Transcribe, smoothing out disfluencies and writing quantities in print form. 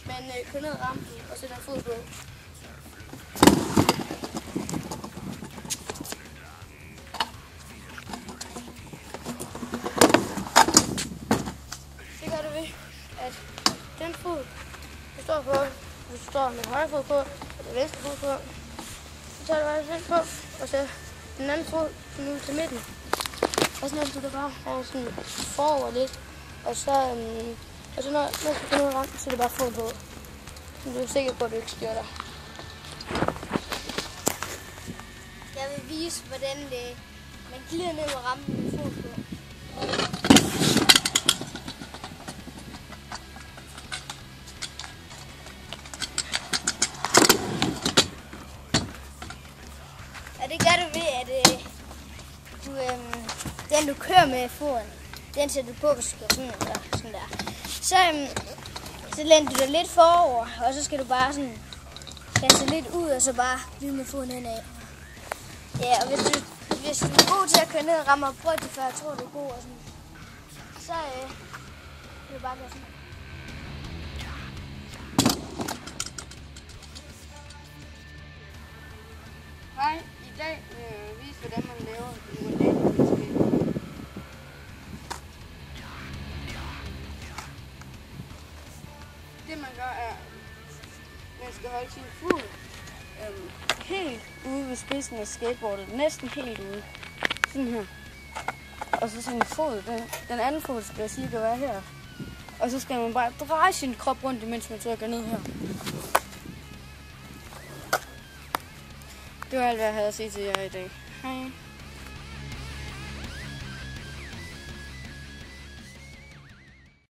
hvordan man kører ned rampen og sætter en fod på. Det gør du ved, at den fod, du står på, hvis du står med højre fod på, og den venstre fod på, så tager du bare den på, og så den anden fod ud til midten. Og så når du det bare sådan forover lidt, og så når du skal ned ramt, så er det bare fod på. Så du er sikker på, at du ikke styrter. Jeg vil vise, hvordan man glider ned med rampen med fod på. Og det gør du ved, at den du kører med foden, den sætter du på, hvis du skal sådan der. Så læner du dig lidt forover, og så skal du bare sådan kaste lidt ud, og så bare glide med foden henad. Ja, og hvis du er god til at køre ned og ramme og prøve det før, jeg tror du er god, og sådan, så kan du bare gøre sådan. Hej, i dag vil jeg vise, hvordan man laver en model. Det man gør er, at man skal holde sin fod helt ude ved spidsen af skateboardet, næsten helt ude. Sådan her. Og så sin fod, den anden fod skal jeg sige, være her. Og så skal man bare dreje sin krop rundt, mens man trykker ned her. Det var alt, hvad jeg havde at sige til jer i dag. Hej.